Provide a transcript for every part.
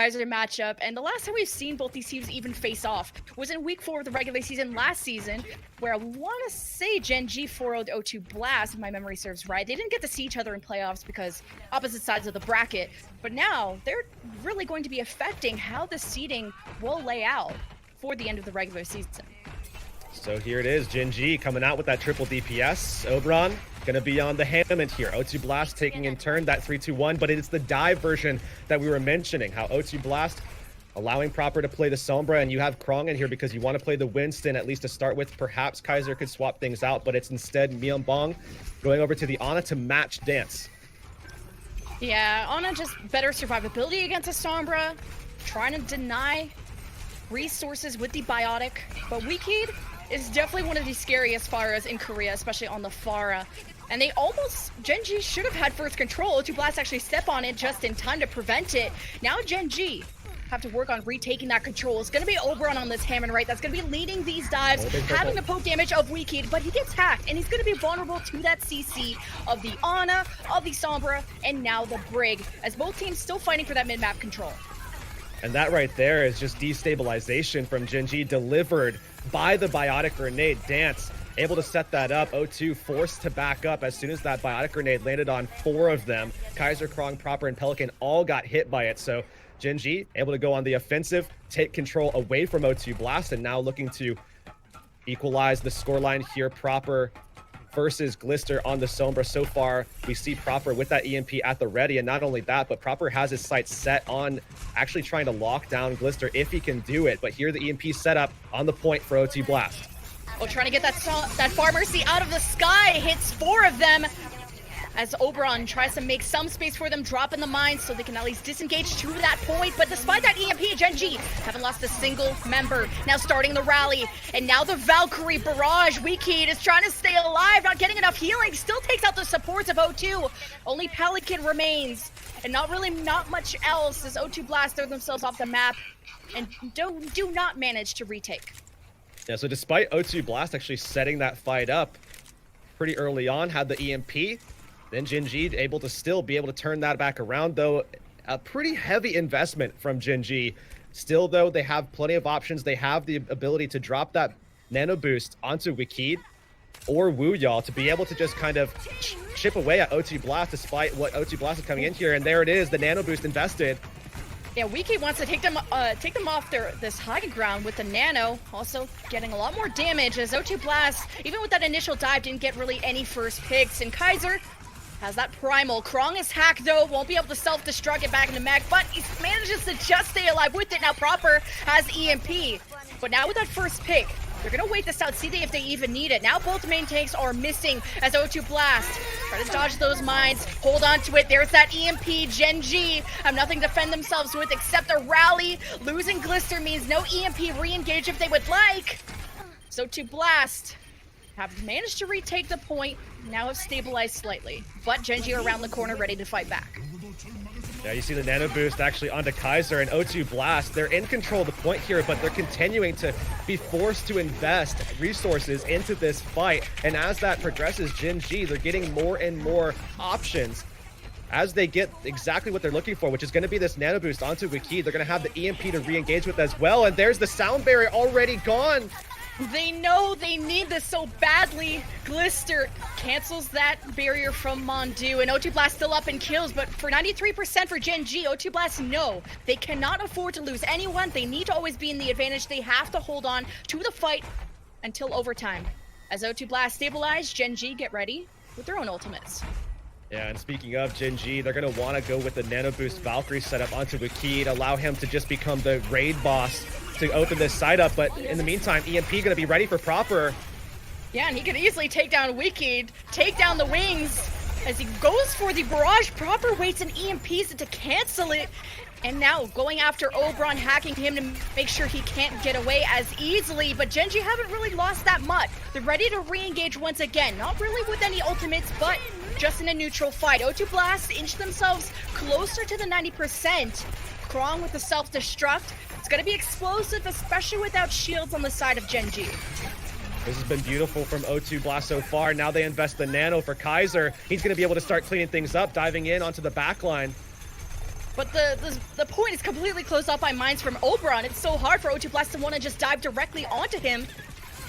Kaiser matchup, and the last time we've seen both these teams even face off was in week 4 of the regular season last season, where I want to say Gen.G 4-0'd O2 Blast, if my memory serves right. They didn't get to see each other in playoffs because opposite sides of the bracket, but now they're really going to be affecting how the seeding will lay out for the end of the regular season. So here it is, Gen.G coming out with that triple DPS. Oberon gonna be on the Hammond here. O2 Blast taking in turn that 3-2-1, but it's the dive version that we were mentioning, how O2 Blast allowing Proper to play the Sombra, and you have Krong in here because you want to play the Winston, at least to start with. Perhaps Kaiser could swap things out, but it's instead Myeonbong going over to the Ana to match Dance. Yeah, Ana just better survivability against a Sombra, trying to deny resources with the Biotic, but Weekheed is definitely one of the scariest Pharahs in Korea, especially on the Pharah. And they almost, Gen.G should have had first control. O2 Blast actually step on it just in time to prevent it. Now Gen.G have to work on retaking that control. It's going to be Oberon on this Hammond, right? That's going to be leading these dives, having the poke damage of Weekheed, but he gets hacked, and he's going to be vulnerable to that CC of the Ana, of the Sombra, and now the Brig, as both teams still fighting for that mid-map control. And that right there is just destabilization from Gen.G delivered by the Biotic Grenade. Dance able to set that up. O2 forced to back up as soon as that Biotic Grenade landed on 4 of them. Kaiser, Krong, Proper, and Pelican all got hit by it. So Gen.G able to go on the offensive, take control away from O2 Blast, and now looking to equalize the scoreline here. Proper versus Glister on the Sombra. So far, we see Proper with that EMP at the ready, and not only that, but Proper has his sights set on actually trying to lock down Glister if he can do it. But here the EMP setup on the point for O2 Blast. Oh, trying to get that Pharmercy out of the sky, hits 4 of them, as Oberon tries to make some space for them, dropping the mines so they can at least disengage to that point. But despite that EMP, Gen.G haven't lost a single member. Now starting the rally, and now the Valkyrie barrage. Weekheed is trying to stay alive, not getting enough healing, still takes out the supports of O2. Only Pelican remains, and not much else as O2 Blast throw themselves off the map and do not manage to retake. Yeah, so despite O2 Blast actually setting that fight up pretty early on, had the EMP, then Gen.G able to still be able to turn that back around, though a pretty heavy investment from Gen.G. Still, though, they have plenty of options. They have the ability to drop that nano boost onto Weekheed or Wooyall to be able to just kind of chip away at O2 Blast despite what O2 Blast is coming in here. And there it is, the nano boost invested. Yeah, Weekheed wants to take them off this high ground with the nano, also getting a lot more damage as O2 Blast, even with that initial dive, didn't get really any first picks. And Kaiser has that primal. Krong is hacked though, won't be able to self-destruct it back into mech, but he manages to just stay alive with it. Now Proper has EMP, but now with that first pick, they're gonna wait this out, see if they even need it. Now both main tanks are missing as O2 Blast try to dodge those mines, hold on to it. There's that EMP. Gen.G have nothing to defend themselves with except a rally. Losing Glister means no EMP re-engage if they would like. So O2 Blast have managed to retake the point, now have stabilized slightly, but Gen.G are around the corner ready to fight back. Yeah, you see the nano boost actually onto Kaiser and O2 Blast. They're in control of the point here, but they're continuing to be forced to invest resources into this fight. And as that progresses, Gen.G, they're getting more and more options as they get exactly what they're looking for, which is going to be this nano boost onto Weekheed. They're going to have the EMP to re-engage with as well. And there's the sound barrier already gone. They know they need this so badly. Glister cancels that barrier from Mondu, and O2 Blast still up in kills, but for 93% for Gen.G, O2 Blast, no. They cannot afford to lose anyone. They need to always be in the advantage. They have to hold on to the fight until overtime. As O2 Blast stabilize, Gen.G get ready with their own ultimates. Yeah, and speaking of Gen.G, they're going to want to go with the nano boost Valkyrie setup onto Weekheed, allow him to just become the raid boss to open this side up, but in the meantime, EMP going to be ready for Proper. Yeah, and he could easily take down Weekheed, take down the wings. As he goes for the barrage, Proper waits and EMPs it to cancel it. And now going after Oberon, hacking him to make sure he can't get away as easily, but Gen.G haven't really lost that much. They're ready to re-engage once again, not really with any ultimates, but just in a neutral fight. O2 Blast inch themselves closer to the 90%. Krong with the self-destruct. It's going to be explosive, especially without shields on the side of Gen.G. This has been beautiful from O2 Blast so far. Now they invest the nano for Kaiser. He's going to be able to start cleaning things up, diving in onto the back line. But the point is completely closed off by mines from Oberon. It's so hard for O2 Blast to want to just dive directly onto him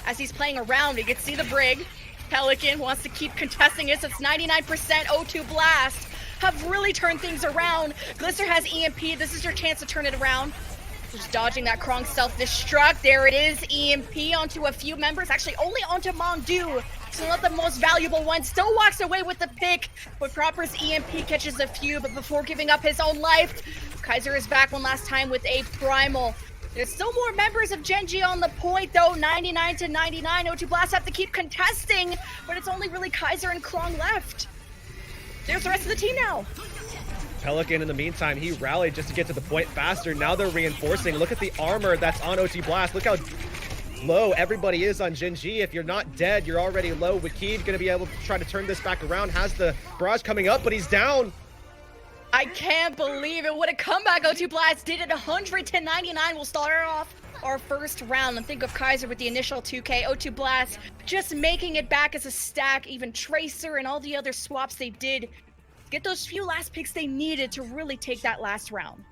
as he's playing around. You can see the Brig. Pelican wants to keep contesting it. So it's 99% O2 Blast have really turned things around. Glister has EMP. This is your chance to turn it around. Just dodging that Krong self-destruct. There it is. EMP onto a few members. Actually, only onto Mondu. So not the most valuable one. Still walks away with the pick. But Proper's EMP catches a few. But before giving up his own life, Kaiser is back one last time with a Primal. There's still more members of Gen.G on the point, though. 99 to 99. O2 Blast have to keep contesting. But it's only really Kaiser and Krong left. There's the rest of the team now. Pelican, in the meantime, he rallied just to get to the point faster. Now they're reinforcing. Look at the armor that's on OT Blast. Look how low everybody is on Gen.G. If you're not dead, you're already low. Wikid going to be able to try to turn this back around. Has the barrage coming up, but he's down. I can't believe it. What a comeback O2 Blast did at 100 to 99. We'll start off our first round. And think of Kaiser with the initial 2K. O2 Blast just making it back as a stack. Even Tracer and all the other swaps they did. Get those few last picks they needed to really take that last round.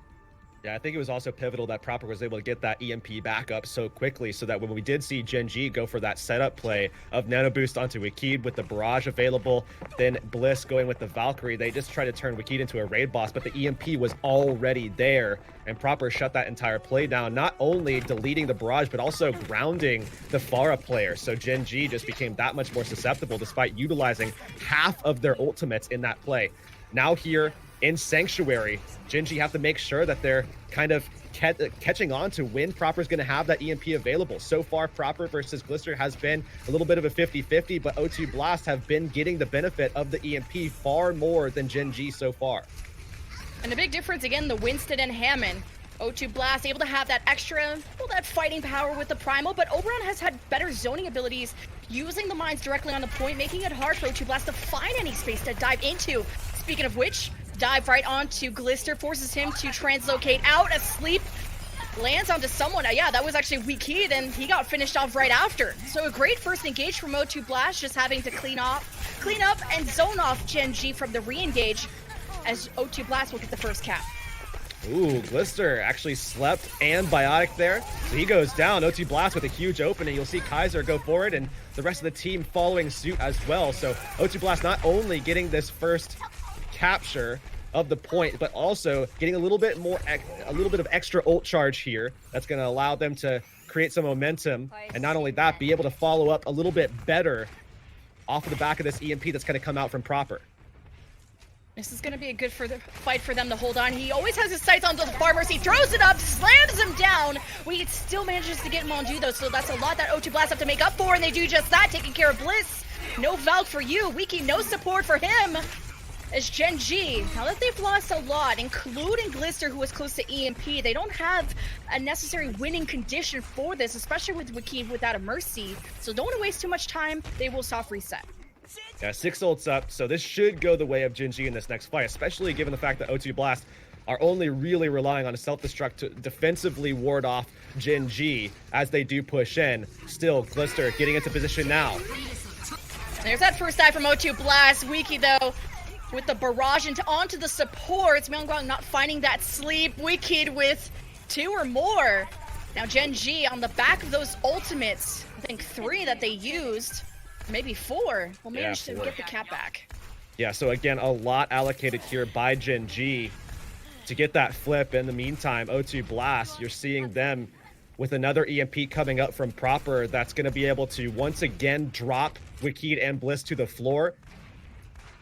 Yeah, I think it was also pivotal that Proper was able to get that EMP back up so quickly so that when we did see Gen.G go for that setup play of Nano Boost onto Wikid with the Barrage available, then Bliss going with the Valkyrie, they just tried to turn Wikid into a raid boss, but the EMP was already there, and Proper shut that entire play down, not only deleting the Barrage, but also grounding the Pharah player. So Gen.G just became that much more susceptible despite utilizing half of their ultimates in that play. Now here in Sanctuary, Gen.G have to make sure that they're kind of catching on to when Proper's going to have that EMP available. So far, Proper versus Glister has been a little bit of a 50-50, but O2 Blast have been getting the benefit of the EMP far more than Gen.G so far. And the big difference, again, the Winston and Hammond. O2 Blast able to have that extra, well, that fighting power with the Primal, but Oberon has had better zoning abilities, using the mines directly on the point, making it hard for O2 Blast to find any space to dive into. Speaking of which, dive right onto Glister, forces him to translocate out, asleep, lands onto someone. Yeah, that was actually Wikid, and he got finished off right after. So a great first engage from O2 Blast, just having to clean up and zone off Gen.G from the re-engage, as O2 Blast will get the first cap. Ooh, Glister actually slept and Biotic there. So he goes down. O2 Blast with a huge opening. You'll see Kaiser go forward and the rest of the team following suit as well. So O2 Blast not only getting this first capture of the point, but also getting a little bit of extra ult charge here. That's going to allow them to create some momentum. And not only that, be able to follow up a little bit better off of the back of this EMP that's going to come out from Proper. This is going to be a good fight for them to hold on. He always has his sights on the farmers. He throws it up, slams him down. Wikid still manages to get Mondu, though, so that's a lot that O2 Blast have to make up for, and they do just that, taking care of Bliss. No Valk for you. Wiki, no support for him. As Gen.G, now that they've lost a lot, including Glister, who was close to EMP, they don't have a necessary winning condition for this, especially with Wikid without a Mercy. So don't want to waste too much time. They will soft reset. Yeah, 6 ults up, so this should go the way of Gen.G in this next fight, especially given the fact that O2 Blast are only really relying on a self-destruct to defensively ward off Gen.G as they do push in. Still, Glister getting into position now. There's that first dive from O2 Blast. Wiki, though, with the barrage onto the supports. Myeongwang not finding that sleep. Wikid with 2 or more. Now Gen.G on the back of those ultimates, I think 3 that they used. Maybe 4. We'll manage to get the cap back. Yeah, so again, a lot allocated here by Gen.G to get that flip. In the meantime, O2 Blast, you're seeing them with another EMP coming up from Proper that's going to be able to once again drop Wikid and Bliss to the floor.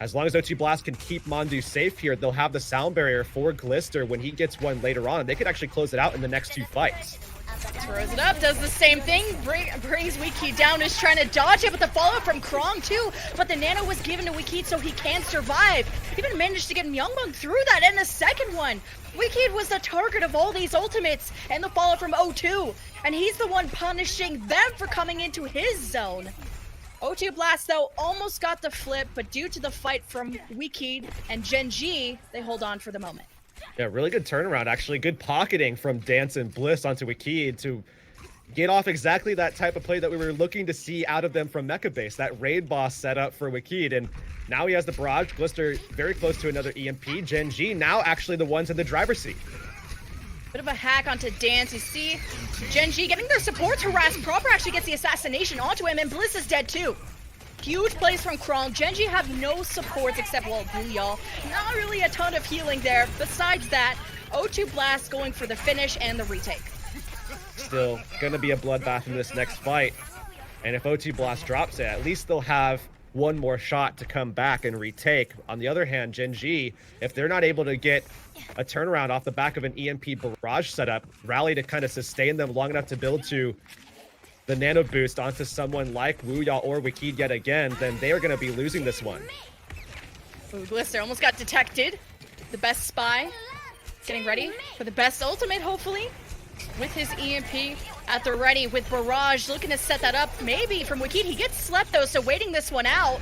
As long as O2 Blast can keep Mondu safe here, they'll have the sound barrier for Glister when he gets one later on, and they could actually close it out in the next 2 fights. Throws it up, does the same thing, brings Wikid down, is trying to dodge it, but the follow-up from Krong too, but the nano was given to Wikid so he can survive. Even managed to get Myeongbang through that, and the second one. Wikid was the target of all these ultimates, and the follow-up from O2, and he's the one punishing them for coming into his zone. O2 Blast, though, almost got the flip, but due to the fight from Wikid and Gen.G, they hold on for the moment. Yeah, really good turnaround, actually. Good pocketing from Dance and Bliss onto Wikid to get off exactly that type of play that we were looking to see out of them from Mecha Base, that raid boss setup for Wikid. And now he has the barrage. Glister very close to another EMP. Gen.G now actually the ones in the driver's seat. Bit of a hack onto Dance. You see Gen.G getting their supports harassed. Proper actually gets the assassination onto him, and Bliss is dead too. Huge plays from Krong. Gen.G have no supports except, well, Booyah. Not really a ton of healing there. Besides that, O2 Blast going for the finish and the retake. Still gonna be a bloodbath in this next fight. And if O2 Blast drops it, at least they'll have one more shot to come back and retake. On the other hand, Gen.G, if they're not able to get a turnaround off the back of an EMP barrage setup, rally to kind of sustain them long enough to build to the nano boost onto someone like Wooya or Wikid yet again, then they are going to be losing this one. Ooh, Glister almost got detected. The best spy getting ready for the best ultimate, hopefully, with his EMP at the ready with Barrage looking to set that up maybe from Wikid. He gets slept though, so waiting this one out.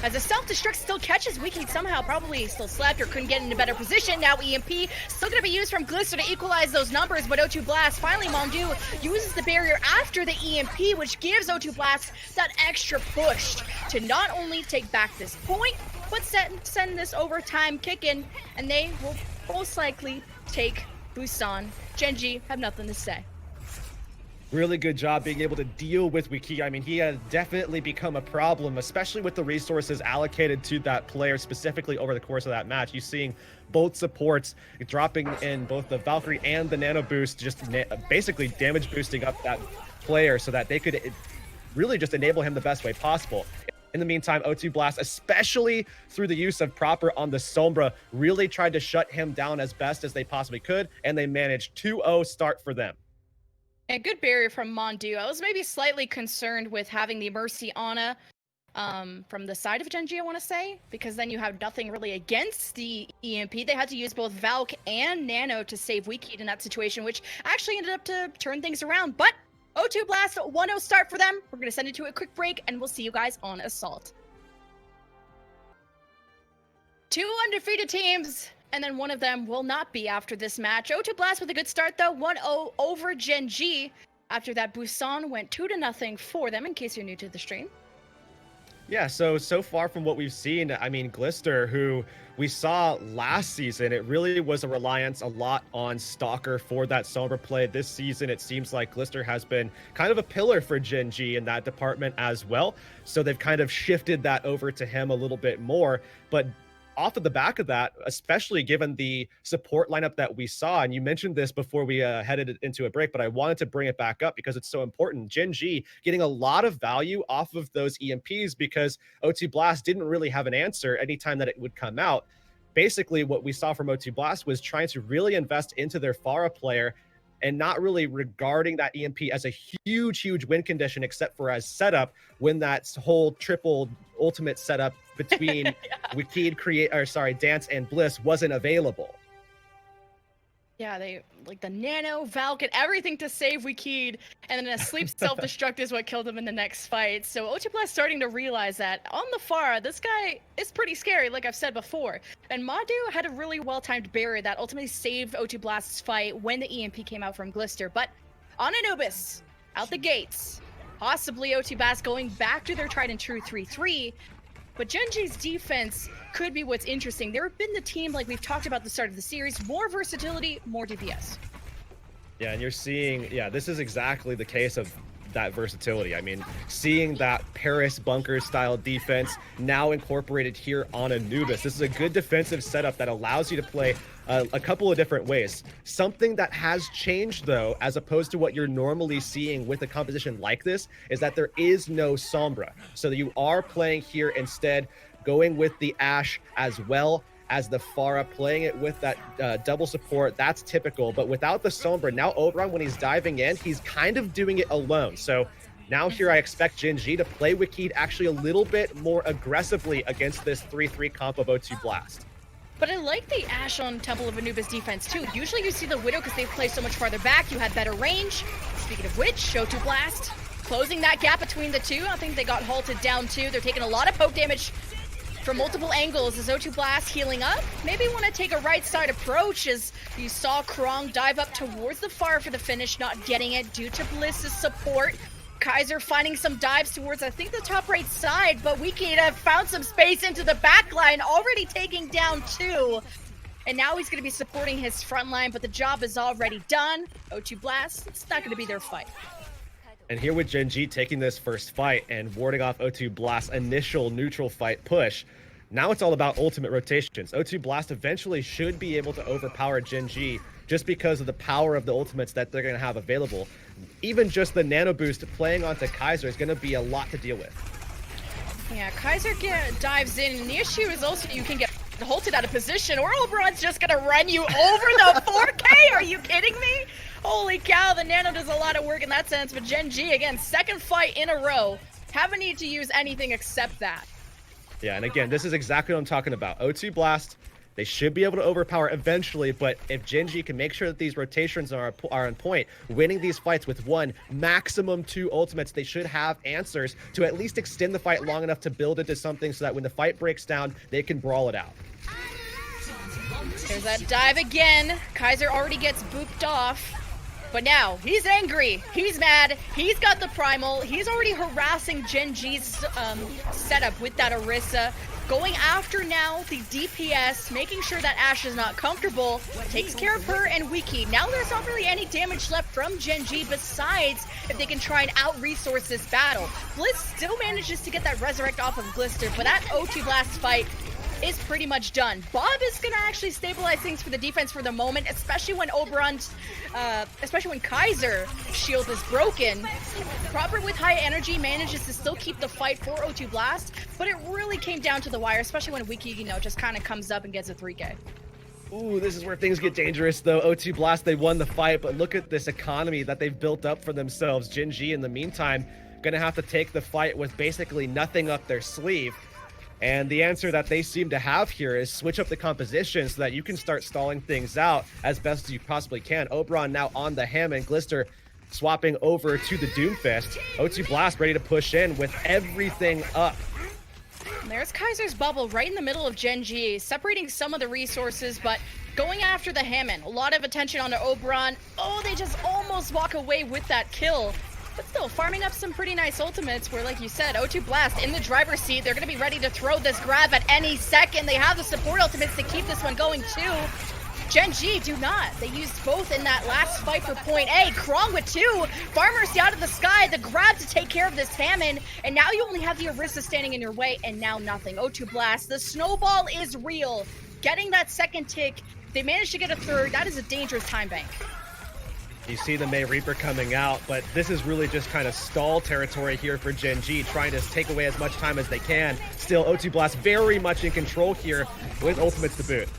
As a self-destruct still catches Wikid somehow, probably still slept or couldn't get in a better position. Now EMP still going to be used from Glister to equalize those numbers, but O2 Blast, finally Mondu uses the barrier after the EMP, which gives O2 Blast that extra push to not only take back this point, but send this overtime kick in, and they will most likely take Busan. Gen.G have nothing to say. Really good job being able to deal with Wiki. I mean, he has definitely become a problem, especially with the resources allocated to that player specifically over the course of that match. You're seeing both supports dropping in both the Valkyrie and the Nano Boost, just basically damage boosting up that player so that they could really just enable him the best way possible. In the meantime, O2 Blast, especially through the use of Proper on the Sombra, really tried to shut him down as best as they possibly could, and they managed 2-0 start for them. A good barrier from Mondu. I was maybe slightly concerned with having the Mercy Ana from the side of Gen.G, I want to say, because then you have nothing really against the EMP. They had to use both Valk and Nano to save Wikid in that situation, which actually ended up to turn things around. But O2 Blast, 1-0 start for them. We're going to send it to a quick break, and we'll see you guys on Assault. 2 undefeated teams, and then one of them will not be after this match. O2 Blast with a good start, though. 1-0 over Gen.G. After that, Busan went 2-0 for them, in case you're new to the stream. Yeah, so far from what we've seen, I mean, Glister, who we saw last season, it really was a reliance a lot on Stalker for that Sombra play. This season, it seems like Glister has been kind of a pillar for Gen.G in that department as well. So they've kind of shifted that over to him a little bit more. But off of the back of that, especially given the support lineup that we saw, and you mentioned this before we headed into a break, but I wanted to bring it back up because it's so important. Gen.G getting a lot of value off of those EMPs because O2 Blast didn't really have an answer anytime that it would come out. Basically, what we saw from O2 Blast was trying to really invest into their Pharah player and not really regarding that EMP as a huge win condition, except for as setup when that whole triple ultimate setup between Wikid, Dance and Bliss wasn't available. Yeah, they like the Nano, Valk, and everything to save Wikid, and then a sleep self-destruct is what killed him in the next fight. So O2 Blast starting to realize that on the Pharah, this guy is pretty scary, like I've said before. And Madu had a really well-timed barrier that ultimately saved O2 Blast's fight when the EMP came out from Glister. But on Anubis, out the gates, possibly O2 Blast going back to their tried and true 3-3. But Gen.G's defense could be what's interesting. They've been the team, like we've talked about at the start of the series, more versatility, more DPS. Yeah, and you're seeing, this is exactly the case of that versatility. I mean, seeing that Paris bunker style defense now incorporated here on Anubis. This is a good defensive setup that allows you to play a couple of different ways. Something that has changed, though, as opposed to what you're normally seeing with a composition like this, is that there is no Sombra. So that you are playing here instead, going with the Ashe as well as the Pharah, playing it with that double support. That's typical. But without the Sombra, now Oberon, when he's diving in, he's kind of doing it alone. So now here I expect Gen.G to play Wikid actually a little bit more aggressively against this 3-3 comp of O2 Blast. But I like the Ashe on Temple of Anubis defense too. Usually you see the Widow because they play so much farther back. You had better range. Speaking of which, O2 Blast closing that gap between the two. I think they got halted down too. They're taking a lot of poke damage. from multiple angles as O2 Blast healing up. Maybe want to take a right side approach as you saw Krong dive up towards the far for the finish, not getting it due to Bliss's support. Kaiser finding some dives towards, I think, the top right side, but Wikita found some space into the back line, already taking down 2. And now he's going to be supporting his front line, but the job is already done. O2 Blast, it's not going to be their fight. And here with Gen.G taking this first fight and warding off O2 Blast's initial neutral fight push, now it's all about ultimate rotations. O2 Blast eventually should be able to overpower Gen.G just because of the power of the ultimates that they're going to have available. Even just the nano boost playing onto Kaiser is going to be a lot to deal with. Yeah, Kaiser dives in, and the issue is also you can get halted out of position, or Oberon's just going to run you over the 4K. Are you kidding me? Holy cow, the nano does a lot of work in that sense, but Gen.G, again, second fight in a row. Haven't need to use anything except that. Yeah, and again, this is exactly what I'm talking about. O2 Blast, they should be able to overpower eventually, but if Gen.G can make sure that these rotations are on point, winning these fights with 1, maximum 2 ultimates, they should have answers to at least extend the fight long enough to build into something so that when the fight breaks down, they can brawl it out. There's that dive again. Kaiser already gets booped off. But now, he's angry, he's mad, he's got the primal, he's already harassing Gen.G's setup with that Orisa. Going after now the DPS, making sure that Ashe is not comfortable, takes care of her and Wiki. Now there's not really any damage left from Gen.G besides if they can try and out-resource this battle. Blitz still manages to get that Resurrect off of Glister, but that O2 Blast fight is pretty much done. Bob is gonna actually stabilize things for the defense for the moment, especially when especially when Kaiser shield is broken. Proper with high energy manages to still keep the fight for O2 Blast, but it really came down to the wire, especially when Wiki, you know, just kind of comes up and gets a 3K. Ooh, this is where things get dangerous though. O2 Blast, they won the fight, but look at this economy that they've built up for themselves. Gen.G in the meantime gonna have to take the fight with basically nothing up their sleeve. And the answer that they seem to have here is switch up the composition so that you can start stalling things out as best as you possibly can. Oberon now on the Ham and Glister swapping over to the Doomfist. O2 Blast ready to push in with everything up. There's Kaiser's bubble right in the middle of Gen.G, separating some of the resources, but going after the Hammond. A lot of attention on the Oberon. Oh, they just almost walk away with that kill. But still, farming up some pretty nice ultimates where, like you said, O2 Blast in the driver's seat. They're going to be ready to throw this grab at any second. They have the support ultimates to keep this one going, too. Gen.G do not. They used both in that last fight for point A. Krong with 2. Farmercy out of the sky. The grab to take care of this Hammond. And now you only have the Orisa standing in your way, and now nothing. O2 Blast. The snowball is real. Getting that second tick. They managed to get a third. That is a dangerous time bank. You see the May Reaper coming out, but this is really just kind of stall territory here for Gen.G, trying to take away as much time as they can. Still, O2 Blast very much in control here with ultimates to boot.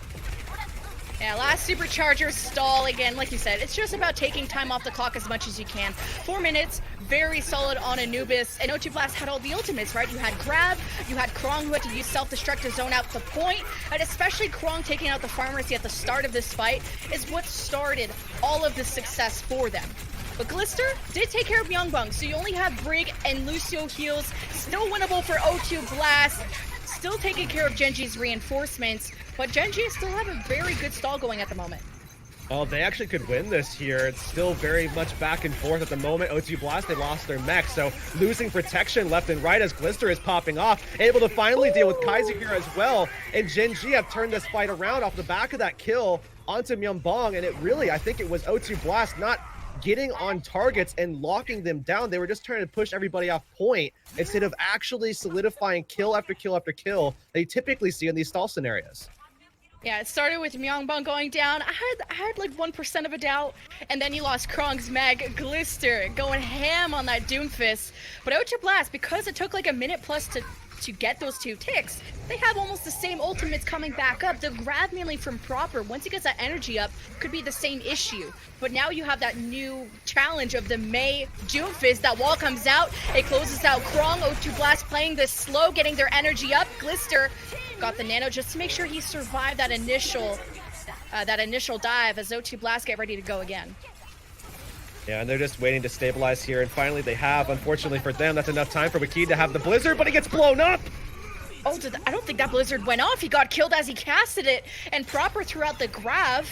Yeah, last supercharger stall again. Like you said, it's just about taking time off the clock as much as you can. 4 minutes, very solid on Anubis. And O2 Blast had all the ultimates, right? You had Grab, you had Krong who had to use self-destruct to zone out the point, and especially Krong taking out the Pharmacy at the start of this fight is what started all of the success for them. But Glister did take care of Myungbong, so you only have Brig and Lucio heals. Still winnable for O2 Blast. Still taking care of Gen.G's reinforcements, but Gen.G still have a very good stall going at the moment. Well, they actually could win this here. It's still very much back and forth at the moment. O2 Blast, they lost their mech, so losing protection left and right as Glister is popping off. Able to finally deal with Kaiser here as well. And Gen.G have turned this fight around off the back of that kill onto Myungbong. And it really, I think it was O2 Blast not getting on targets and locking them down. They were just trying to push everybody off point instead of actually solidifying kill after kill after kill that you typically see in these stall scenarios. Yeah, it started with Myungbong going down. I had like 1% of a doubt, and then you lost Krong's Meg, Glister going ham on that Doomfist. But O2 Blast, because it took like a minute plus to get those 2 ticks, they have almost the same ultimates coming back up. The grab mainly from Proper, once he gets that energy up, could be the same issue. But now you have that new challenge of the May Doomfist. That wall comes out, it closes out Krong. O2 Blast playing this slow, getting their energy up. Glister got the nano just to make sure he survived that initial dive as O2 Blast get ready to go again. Yeah, and they're just waiting to stabilize here, and finally they have. Unfortunately for them, that's enough time for Wiki to have the Blizzard, but he gets blown up! Oh, I don't think that Blizzard went off. He got killed as he casted it, and proper throughout the grab,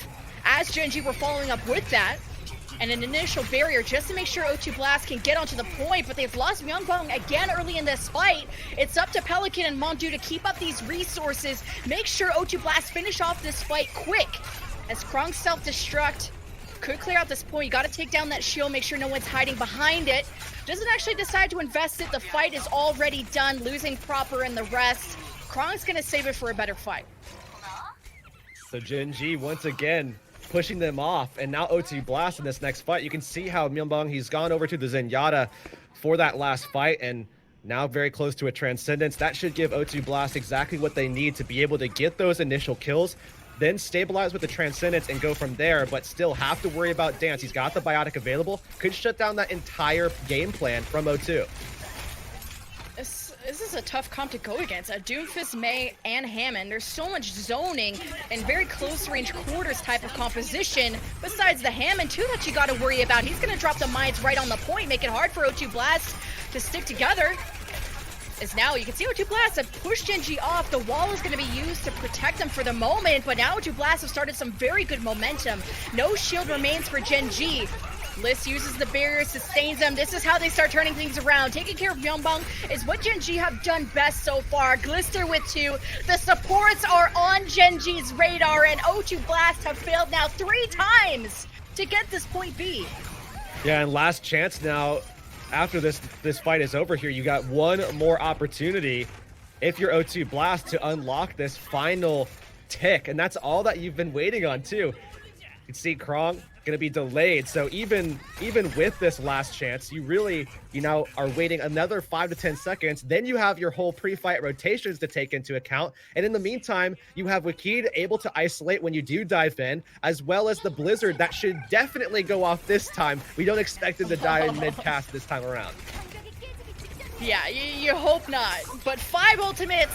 as Gen.G were following up with that. And an initial barrier just to make sure O2 Blast can get onto the point, but they've lost Myungbong again early in this fight. It's up to Pelican and Mondu to keep up these resources, make sure O2 Blast finish off this fight quick. As Krong's self-destruct could clear out this point, you gotta take down that shield, make sure no one's hiding behind it. Doesn't actually decide to invest it, the fight is already done, losing proper and the rest. Krong's gonna save it for a better fight. So Gen.G once again pushing them off, and now O2 Blast in this next fight. You can see how Myungbong, he's gone over to the Zenyatta for that last fight, and now very close to a Transcendence. That should give O2 Blast exactly what they need to be able to get those initial kills, then stabilize with the Transcendence and go from there, but still have to worry about Dance. He's got the Biotic available, could shut down that entire game plan from O2. This is a tough comp to go against. Doomfist, Mei, and Hammond. There's so much zoning and very close range quarters type of composition. Besides the Hammond too that you got to worry about. He's going to drop the mines right on the point, make it hard for O2 Blast to stick together. As now you can see O2 Blast have pushed Gen.G off. The wall is going to be used to protect them for the moment, but now O2 Blast have started some very good momentum. No shield remains for Gen.G. Liss uses the barrier, sustains them. This is how they start turning things around. Taking care of Myungbong is what Gen.G have done best so far. Glister with 2. The supports are on Gen.G's radar, and O2 Blast have failed now 3 times to get this point B. Yeah, and last chance now. After this fight is over here, you got one more opportunity if you're O2 Blast to unlock this final tick, and that's all that you've been waiting on too. You can see Krong going to be delayed, so even with this last chance, you know, are waiting another 5 to 10 seconds. Then you have your whole pre-fight rotations to take into account, and in the meantime, you have Wakid able to isolate when you do dive in, as well as the Blizzard that should definitely go off this time. We don't expect him to die in mid-cast this time around. Yeah, you hope not, but 5 ultimates.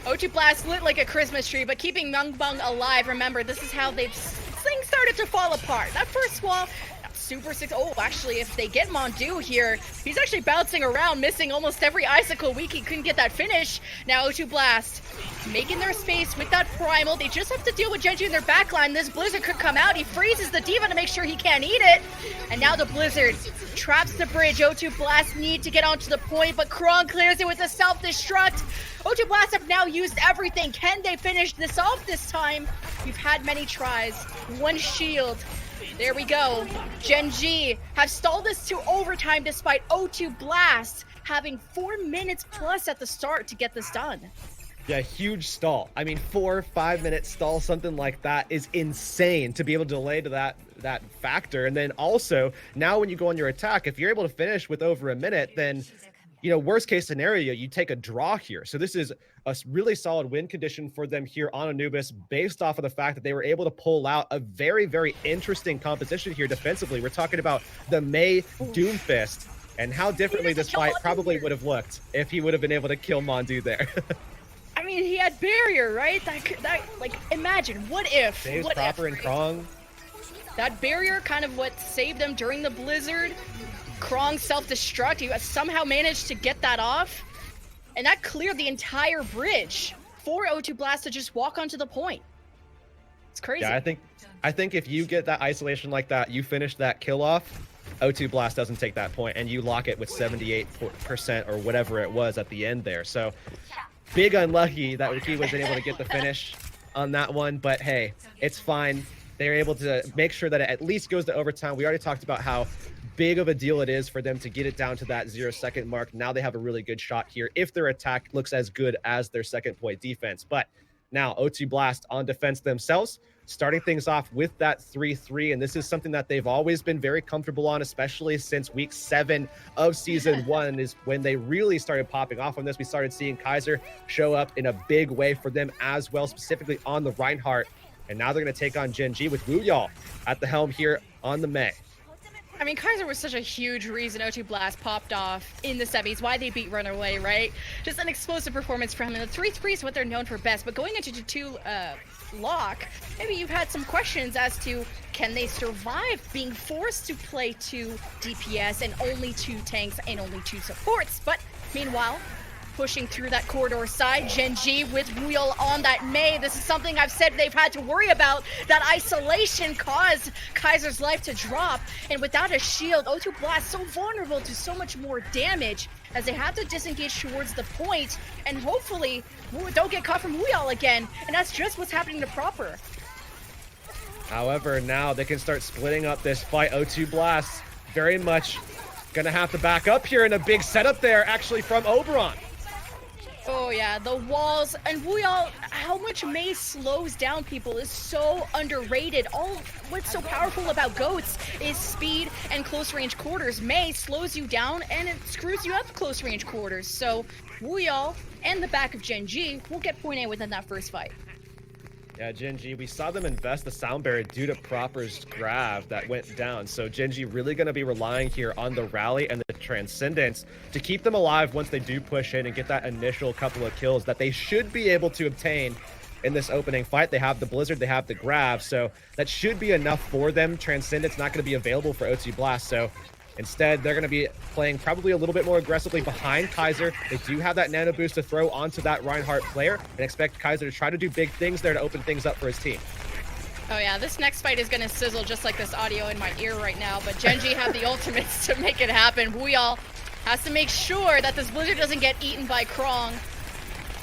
O2 Blast lit like a Christmas tree, but keeping Myungbong alive. Remember, this is how things started to fall apart. That first wall, super six. Oh, actually, if they get Mondu here, he's actually bouncing around, missing almost every icicle weak. He couldn't get that finish. Now O2 Blast making their space with that primal. They just have to deal with Gen.G in their backline. This Blizzard could come out. He freezes the D.Va to make sure he can't eat it. And now the Blizzard traps the bridge. O2 Blast need to get onto the point, but Krong clears it with a self-destruct. O2 Blast have now used everything. Can they finish this off this time? We've had many tries. One shield. There we go. Gen.G have stalled this to overtime despite O2 Blast having 4 minutes plus at the start to get this done. Yeah, huge stall. I mean, 4-5 minute stall, something like that is insane to be able to delay to that factor. And then also, now when you go on your attack, if you're able to finish with over a minute, then, you know, worst case scenario, you take a draw here. So this is a really solid win condition for them here on Anubis based off of the fact that they were able to pull out a very, very interesting composition here defensively. We're talking about the Mei Doomfist and how differently this fight probably would have looked if he would have been able to kill Mondu there. I mean, he had barrier, right? That like, imagine, what if? Saves what proper if, and Krong. That barrier kind of what saved them during the Blizzard. Krong self-destruct, he somehow managed to get that off. And that cleared the entire bridge for O2 Blast to just walk onto the point. It's crazy. Yeah, I think if you get that isolation like that, you finish that kill off, O2 Blast doesn't take that point, and you lock it with 78% or whatever it was at the end there. So big unlucky that Wiki wasn't able to get the finish on that one, but hey, it's fine. They're able to make sure that it at least goes to overtime. We already talked about how big of a deal it is for them to get it down to that 0-second mark. Now they have a really good shot here if their attack looks as good as their second point defense. But now O2 Blast on defense themselves, starting things off with that 3-3, and this is something that they've always been very comfortable on, especially since week 7 of season 1 is when they really started popping off on this. We started seeing Kaiser show up in a big way for them as well, specifically on the Reinhardt, and now they're going to take on Gen.G with Wuyao at the helm here on the Mei. I mean, Kaiser was such a huge reason O2 Blast popped off in the semis, why they beat Runaway, right? Just an explosive performance from him. The 3-3 is what they're known for best, but going into 2 lock, maybe you've had some questions as to can they survive being forced to play 2 DPS and only 2 tanks and only 2 supports. But meanwhile, pushing through that corridor side. Gen.G with Wheel on that Mei. This is something I've said they've had to worry about. That isolation caused Kaiser's life to drop. And without a shield, O2 Blast so vulnerable to so much more damage as they have to disengage towards the point and hopefully don't get caught from Wheel again. And that's just what's happening to Proper. However, now they can start splitting up this fight. O2 Blast very much gonna have to back up here in a big setup there actually from Oberon. Oh yeah, the walls, and how much Mei slows down people is so underrated. All what's so powerful about GOATs is speed and close range quarters. Mei slows you down and it screws you up close range quarters. So Wuyal and the back of Gen.G will get point A within that first fight. Yeah, Gen.G, we saw them invest the sound barrier due to Proper's grab that went down. So Gen.G really going to be relying here on the rally and the transcendence to keep them alive once they do push in and get that initial couple of kills that they should be able to obtain in this opening fight. They have the Blizzard, they have the grab, so that should be enough for them. Transcendence not going to be available for O2 Blast, so instead, they're going to be playing probably a little bit more aggressively behind Kaiser. They do have that nano boost to throw onto that Reinhardt player and expect Kaiser to try to do big things there to open things up for his team. Oh yeah, this next fight is going to sizzle just like this audio in my ear right now, but Gen.G have the ultimates to make it happen. Wuyal has to make sure that this Blizzard doesn't get eaten by Krong.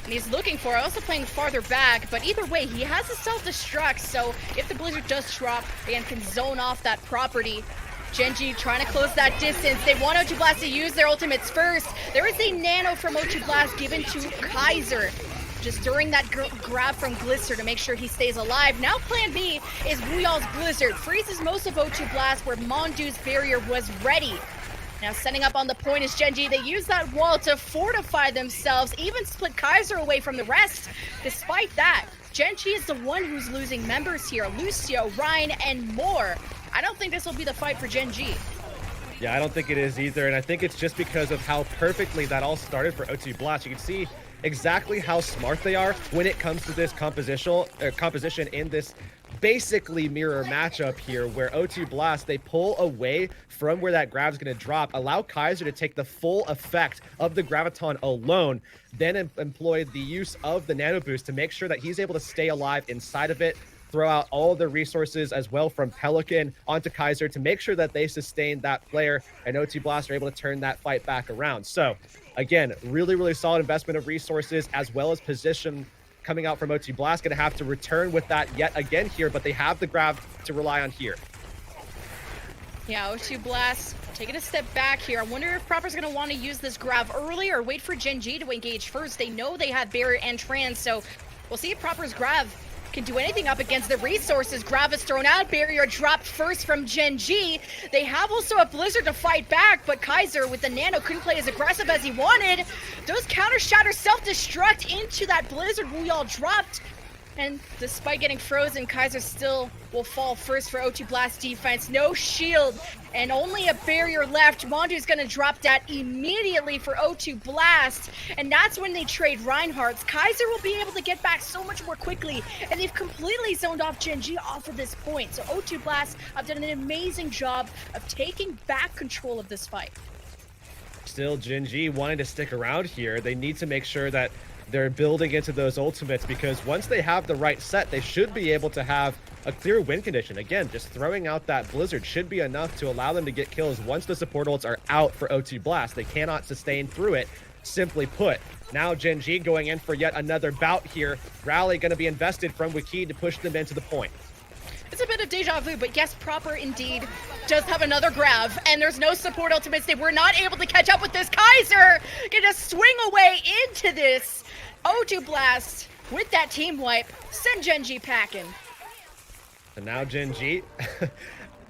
And he's looking for it, also playing farther back, but either way, he has a self-destruct, so if the Blizzard does drop, they can zone off that property. Gen.G trying to close that distance. They want O2 Blast to use their ultimates first. There is a nano from O2 Blast given to Kaiser just during that grab from Glister to make sure he stays alive. Now plan B is Wuyal's Blizzard. Freezes most of O2 Blast where Mondu's barrier was ready. Now setting up on the point is Gen.G. They use that wall to fortify themselves, even split Kaiser away from the rest. Despite that, Gen.G is the one who's losing members here. Lucio, Ryan, and more. I don't think this will be the fight for Gen.G. Yeah, I don't think it is either, and I think it's just because of how perfectly that all started for O2 Blast. You can see exactly how smart they are when it comes to this composition in this basically mirror matchup here, where O2 Blast, they pull away from where that grab's going to drop, allow Kaiser to take the full effect of the Graviton alone, then employ the use of the Nano Boost to make sure that he's able to stay alive inside of it, throw out all the resources as well from Pelican onto Kaiser to make sure that they sustain that player, and O2 Blast are able to turn that fight back around. So again, really, really solid investment of resources as well as position coming out from O2 Blast. Going to have to return with that yet again here, but they have the grab to rely on here. Yeah, O2 Blast taking a step back here. I wonder if Proper's going to want to use this grab early or wait for Gen.G to engage first. They know they have barrier and trans, so we'll see if Proper's grab can do anything up against the resources. Grab is thrown out, barrier dropped first from Gen.G. They have also a Blizzard to fight back, but Kaiser with the nano couldn't play as aggressive as he wanted. Those counter shatter self-destruct into that Blizzard we all dropped. And despite getting frozen, Kaiser still will fall first for O2 Blast defense. No shield and only a barrier left. Mondu's gonna drop that immediately for O2 Blast. And that's when they trade Reinhardt's. Kaiser will be able to get back so much more quickly. And they've completely zoned off Gen.G off of this point. So O2 Blast have done an amazing job of taking back control of this fight. Still, Gen.G wanting to stick around here. They need to make sure that they're building into those ultimates, because once they have the right set, they should be able to have a clear win condition. Again, just throwing out that Blizzard should be enough to allow them to get kills once the support ults are out for O2 Blast. They cannot sustain through it, simply put. Now Gen.G going in for yet another bout here. Rally going to be invested from Wiki to push them into the point. It's a bit of deja vu, but yes, Proper indeed does have another grab, and there's no support ultimates. They were not able to catch up with this. Kaiser gonna swing away into this. O2 Blast with that team wipe, send Gen.G packing. And now Gen.G,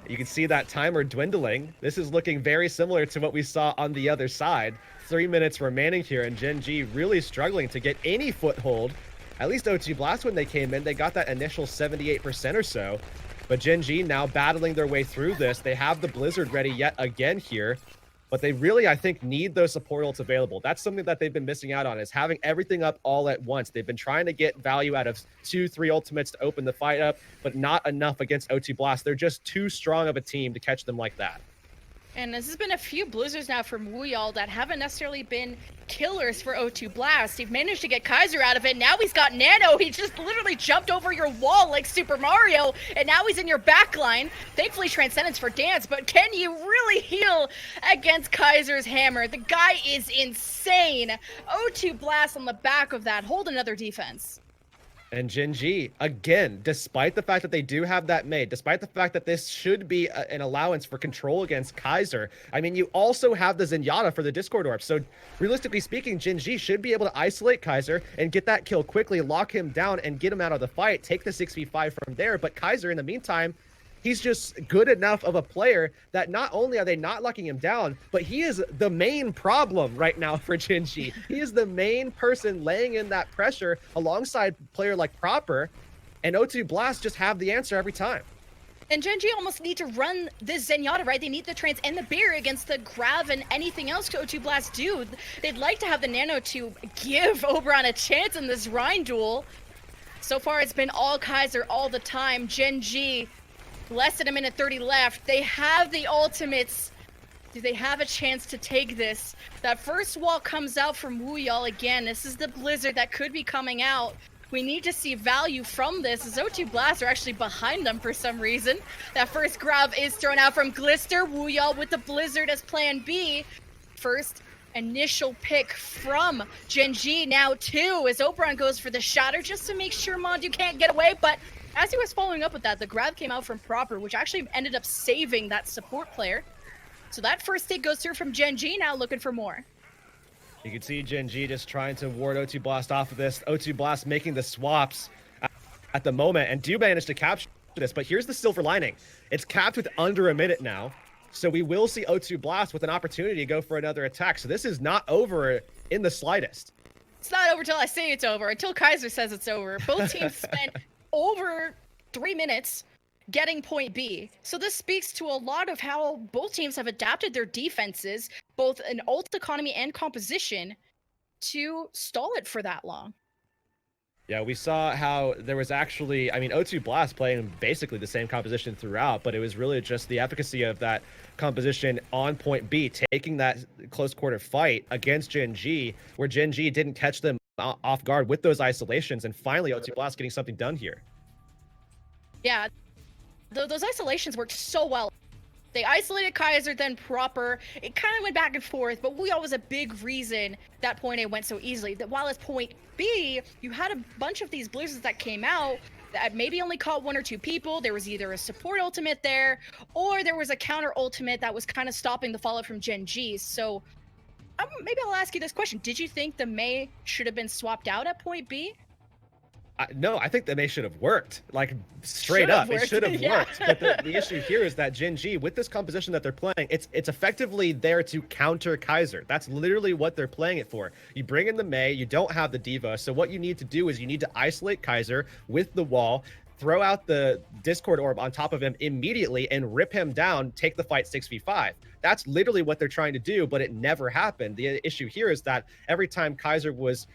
you can see that timer dwindling. This is looking very similar to what we saw on the other side. 3 minutes remaining here, and Gen.G really struggling to get any foothold. At least O2 Blast, when they came in, they got that initial 78% or so. But Gen.G now battling their way through this. They have the Blizzard ready yet again here. But they really, I think, need those support ults available. That's something that they've been missing out on, is having everything up all at once. They've been trying to get value out of 2-3 ultimates to open the fight up, but not enough against O2 Blast. They're just too strong of a team to catch them like that. And this has been a few blizzards now from Wuyall that haven't necessarily been killers for O2 Blast. He've managed to get Kaiser out of it. Now he's got Nano. He just literally jumped over your wall like Super Mario, and now he's in your backline. Thankfully, Transcendence for Dance, but can you really heal against Kaiser's hammer? The guy is insane. O2 Blast on the back of that. Hold another defense. And Gen.G, again, despite the fact that they do have that made, despite the fact that this should be an allowance for control against Kaiser, I mean, you also have the Zenyatta for the Discord Orb. So realistically speaking, Gen.G should be able to isolate Kaiser and get that kill quickly, lock him down, and get him out of the fight, take the 6v5 from there. But Kaiser, in the meantime, he's just good enough of a player that not only are they not locking him down, but he is the main problem right now for Gen.G. He is the main person laying in that pressure alongside a player like Proper, and O2 Blast just have the answer every time. And Gen.G almost need to run this Zenyatta, right? They need the Trance and the Beer against the Grav and anything else O2 Blast do. They'd like to have the Nano to give Oberon a chance in this Rhine duel. So far, it's been all Kaiser all the time. Gen.G, less than a minute 30 left. They have the ultimates. Do they have a chance to take this? That first wall comes out from Wuyall again. This is the blizzard that could be coming out. We need to see value from this, as O2 Blast are actually behind them for some reason. That first grab is thrown out from Glister. Wuyall with the blizzard as plan B. First initial pick from Gen.G, now two, as Oberon goes for the shatter just to make sure Mondu can't get away, but as he was following up with that, the grab came out from Proper, which actually ended up saving that support player. So that first take goes through from Gen.G, now looking for more. You can see Gen.G just trying to ward O2 Blast off of this. O2 Blast making the swaps at the moment, and do manage to capture this, but here's the silver lining. It's capped with under a minute now, so we will see O2 Blast with an opportunity to go for another attack. So this is not over in the slightest. It's not over till I say it's over, until Kaiser says it's over. Both teams spent over 3 minutes getting point B. So this speaks to a lot of how both teams have adapted their defenses, both in ult economy and composition, to stall it for that long. Yeah, we saw how there was actually, I mean, O2 Blast playing basically the same composition throughout, but it was really just the efficacy of that composition on point B, taking that close quarter fight against Gen.G, where Gen.G didn't catch them off guard with those isolations, and finally O2 Blast getting something done here. Yeah, those isolations worked so well. They isolated Kaiser, then Proper. It kind of went back and forth, but Wuyall was a big reason that point A went so easily. That while at point B, you had a bunch of these blizzards that came out that maybe only caught 1 or 2 people. There was either a support ultimate there, or there was a counter ultimate that was kind of stopping the fallout from Gen.G. So maybe I'll ask you this question. Did you think the Mei should have been swapped out at point B? No, I think the Mei should have worked. Like, straight up, it should have worked. But the issue here is that Gen.G, with this composition that they're playing, it's effectively there to counter Kaiser. That's literally what they're playing it for. You bring in the Mei, you don't have the Diva, so what you need to do is you need to isolate Kaiser with the wall, throw out the Discord Orb on top of him immediately and rip him down, take the fight 6v5. That's literally what they're trying to do, but it never happened. The issue here is that every time Kaiser was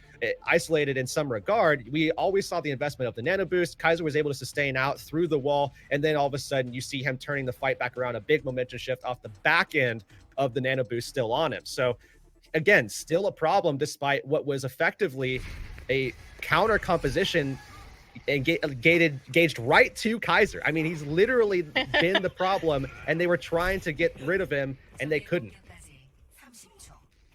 isolated in some regard, we always saw the investment of the nano boost. Kaiser was able to sustain out through the wall, and then all of a sudden you see him turning the fight back around, a big momentum shift off the back end of the nano boost still on him. So again, still a problem despite what was effectively a counter composition and gauged right to Kaiser. I mean, he's literally been the problem, and they were trying to get rid of him, and they couldn't.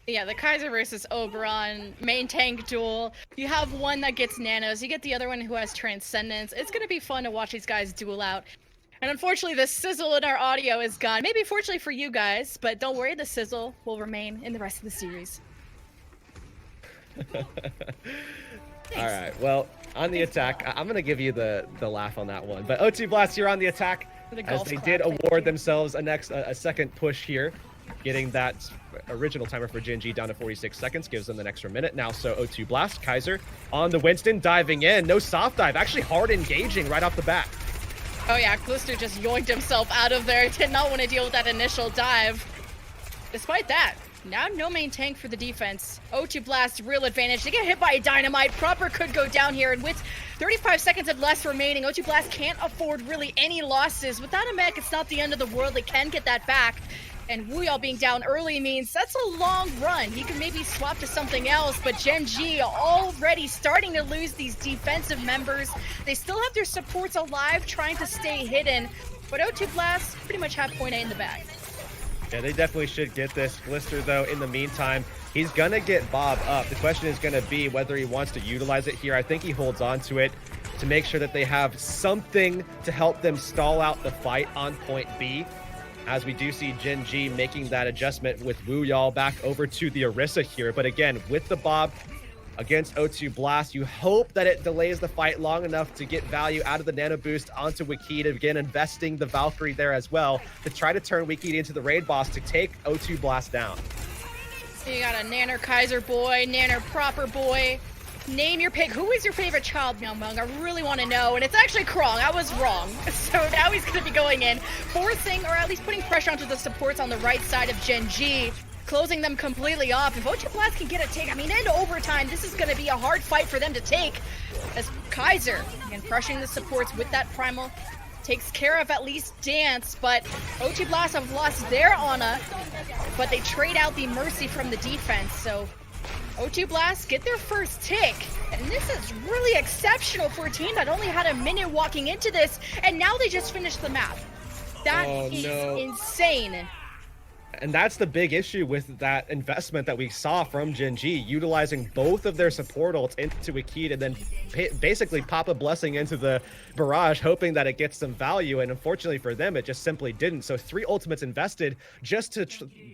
Yeah, the Kaiser versus Oberon main tank duel. You have one that gets nanos, you get the other one who has transcendence. It's going to be fun to watch these guys duel out. And unfortunately, the sizzle in our audio is gone. Maybe fortunately for you guys, but don't worry, the sizzle will remain in the rest of the series. All right, well, on the attack, I'm going to give you the laugh on that one. But O2 Blast here on the attack, as they did award themselves a second push here, getting that original timer for Gen.G down to 46 seconds, gives them an extra minute now. So O2 Blast, Kaiser on the Winston, diving in, no soft dive, actually hard engaging right off the bat. Oh yeah, Glister just yoinked himself out of there, did not want to deal with that initial dive. Despite that, now no main tank for the defense. O2 Blast, real advantage. They get hit by a dynamite. Proper could go down here, and with 35 seconds and less remaining, O2 Blast can't afford really any losses. Without a mech, it's not the end of the world. They can get that back. And Wuyao being down early means that's a long run. He can maybe swap to something else, but Gen.G already starting to lose these defensive members. They still have their supports alive, trying to stay hidden, but O2 Blast pretty much have point A in the bag. Yeah, they definitely should get this. Glister, though, in the meantime, he's going to get Bob up. The question is going to be whether he wants to utilize it here. I think he holds on to it to make sure that they have something to help them stall out the fight on point B. As we do see Gen.G making that adjustment with Wuyao back over to the Orisa here. But again, with the Bob against O2 Blast, you hope that it delays the fight long enough to get value out of the nano boost onto Wikid. Again, investing the Valkyrie there as well to try to turn Wikid into the raid boss to take O2 Blast down. So you got a Nanner Kaiser boy, Nanner Proper boy. Name your pick. Who is your favorite child, Myungmung? I really want to know. And it's actually Krong. I was wrong. So now he's going to be going in, forcing or at least putting pressure onto the supports on the right side of Gen.G, closing them completely off. If O2 Blast can get a take, I mean, in overtime, this is going to be a hard fight for them to take. As Kaiser, again, pressuring the supports with that primal, takes care of at least Dance, but O2 Blast have lost their Ana, but they trade out the Mercy from the defense, so O2 Blast get their first tick, and this is really exceptional for a team that only had a minute walking into this, and now they just finished the map. That is insane. And that's the big issue with that investment that we saw from Gen.G, utilizing both of their support ults into Wikid and then basically pop a blessing into the barrage, hoping that it gets some value. And unfortunately for them, it just simply didn't. So 3 ultimates invested just to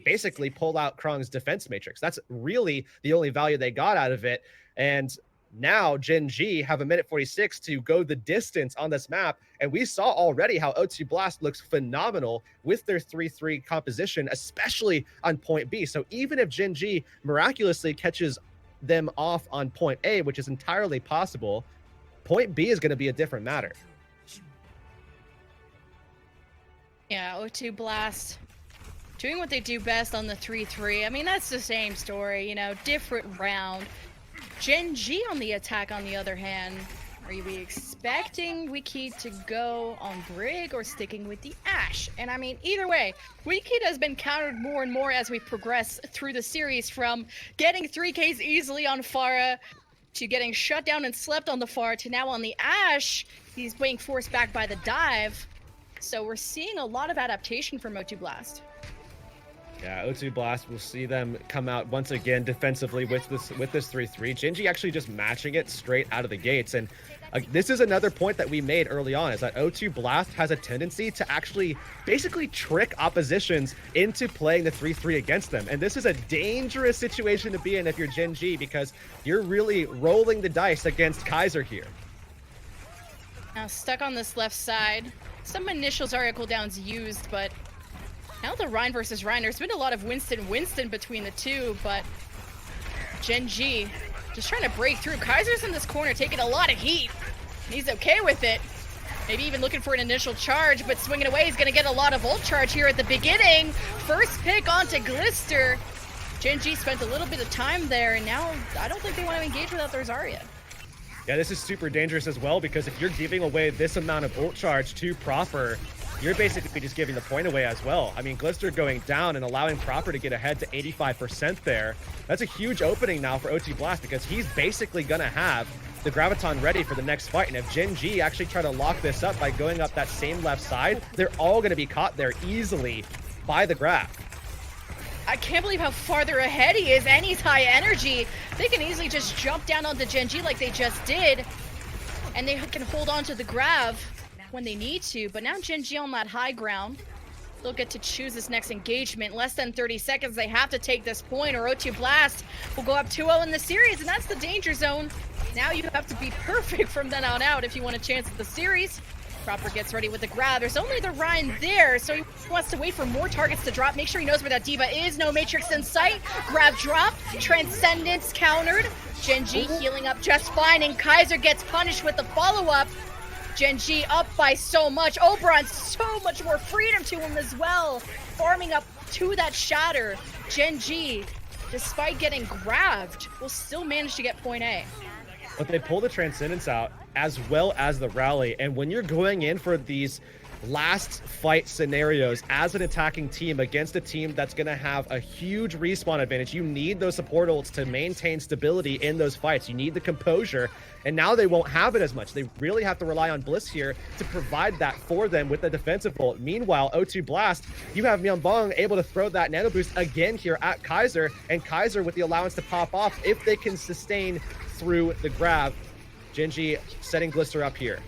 basically pull out Krong's defense matrix. That's really the only value they got out of it. And now Gen.G have a minute 46 to go the distance on this map, and we saw already how O2 Blast looks phenomenal with their 3-3 composition, especially on point B. So even if Gen.G miraculously catches them off on point A, which is entirely possible, point B is going to be a different matter. Yeah, O2 Blast doing what they do best on the 3-3. I mean, that's the same story, you know, different round. Gen.G on the attack, on the other hand, are you expecting Wikid to go on Brig or sticking with the Ashe? And I mean, either way, Wikid has been countered more and more as we progress through the series, from getting 3Ks easily on Pharah to getting shut down and slept on the Pharah to now on the Ashe, he's being forced back by the dive. So we're seeing a lot of adaptation from O2 Blast. Yeah, O2 Blast, we'll see them come out once again defensively with this 3-3. Gen.G actually just matching it straight out of the gates. And this is another point that we made early on, is that O2 Blast has a tendency to actually basically trick oppositions into playing the 3-3 against them. And this is a dangerous situation to be in if you're Gen.G, because you're really rolling the dice against Kaiser here. Now stuck on this left side. Some initial Zarya cooldowns used, but now the Rein versus Rein, there's been a lot of Winston between the two, but Gen.G just trying to break through. Kaiser's in this corner taking a lot of heat. He's okay with it. Maybe even looking for an initial charge, but swinging away. He's going to get a lot of ult charge here at the beginning. First pick onto Glister. Gen.G spent a little bit of time there, and now I don't think they want to engage without their Zarya. Yeah, this is super dangerous as well, because if you're giving away this amount of ult charge to Proper, you're basically just giving the point away as well. I mean, Glister going down and allowing Proper to get ahead to 85% there. That's a huge opening now for O2 Blast, because he's basically going to have the Graviton ready for the next fight. And if Gen.G actually try to lock this up by going up that same left side, they're all going to be caught there easily by the Grav. I can't believe how farther ahead he is, and he's high energy. They can easily just jump down onto Gen.G like they just did, and they can hold on to the Grav when they need to. But now Gen.G on that high ground, they'll get to choose this next engagement. Less than 30 seconds, they have to take this point, or O2 Blast will go up 2-0 in the series, and that's the danger zone. Now you have to be perfect from then on out if you want a chance at the series. Proper gets ready with the grab. There's only the Rein there, so he wants to wait for more targets to drop. Make sure he knows where that Diva is. No Matrix in sight. Grab drop. Transcendence countered. Gen.G healing up just fine, and Kaiser gets punished with the follow-up. Gen.G up by so much. Oberon, so much more freedom to him as well. Farming up to that shatter. Gen.G, despite getting grabbed, will still manage to get point A. But they pull the Transcendence out as well as the rally. And when you're going in for these last fight scenarios as an attacking team against a team that's going to have a huge respawn advantage. You need those support ults to maintain stability in those fights. You need the composure, and now they won't have it as much. They really have to rely on Bliss here to provide that for them with the defensive ult. Meanwhile, O2 Blast, you have Myeonbong able to throw that nano boost again here at Kaiser, and Kaiser with the allowance to pop off if they can sustain through the grab. Gen.G setting Glister up here.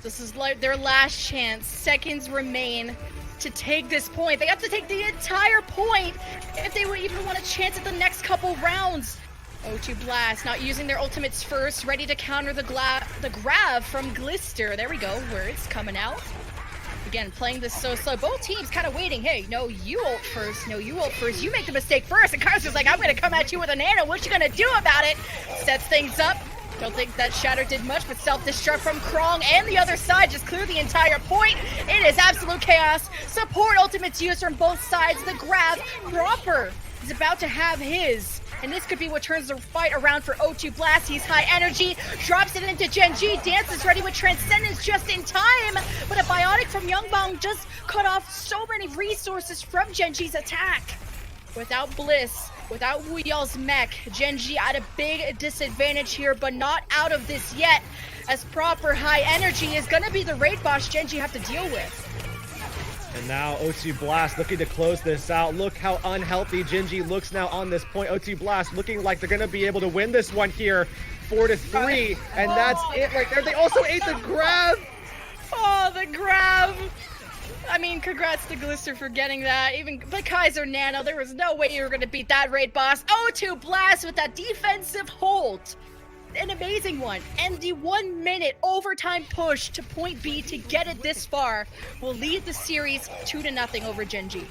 This is like their last chance. Seconds remain to take this point. They have to take the entire point if they would even want a chance at the next couple rounds. O2 Blast not using their ultimates first, ready to counter the grab from Glister. There we go, words coming out. Again, playing this so slow. Both teams kind of waiting. Hey, no, you ult first. No, you ult first. You make the mistake first. And Kaiser's like, I'm going to come at you with a nano. What you going to do about it? Sets things up. Don't think that Shatter did much, but self-destruct from Krong and the other side just clear the entire point. It is absolute chaos. Support ultimates used from both sides. The grab proper is about to have his. And this could be what turns the fight around for O2 Blast. He's high energy, drops it into Gen.G. Dance is ready with Transcendence just in time. But a Biotic from Myeonbong just cut off so many resources from Gen.G's attack. Without Bliss, without Wuyal's mech, Gen.G at a big disadvantage here, but not out of this yet, as proper high energy is going to be the raid boss Gen.G have to deal with. And now O2 Blast looking to close this out. Look how unhealthy Gen.G looks now on this point. O2 Blast looking like they're going to be able to win this one here, 4-3, and that's it right there. They also ate the grab. Oh, the grab. I mean, congrats to Glister for getting that. Even but Kaiser Nano, there was no way you were going to beat that raid boss. O2 Blast with that defensive hold. An amazing one. And the 1 minute overtime push to point B to get it this far will lead the series 2-0 over Gen.G.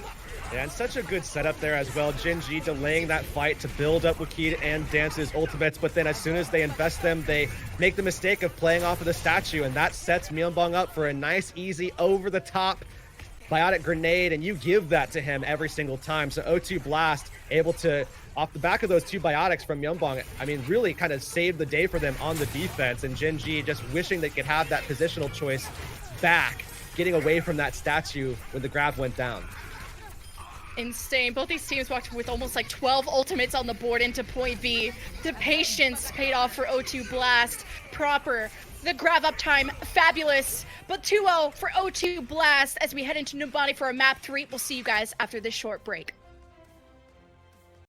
Yeah, and such a good setup there as well. Gen.G delaying that fight to build up Wakid and Dance's ultimates, but then as soon as they invest them, they make the mistake of playing off of the statue, and that sets Myeonbong up for a nice, easy, over-the-top biotic grenade, and you give that to him every single time. So O2 Blast able to, off the back of those two biotics from Myeonbong, I mean, really kind of saved the day for them on the defense, and Gen.G just wishing they could have that positional choice back, getting away from that statue when the grab went down. Insane. Both these teams walked with almost like 12 ultimates on the board into point B. The patience paid off for O2 Blast. Proper. The grab up time, fabulous. But 2-0 for O2 Blast as we head into Numbani for a map 3. We'll see you guys after this short break.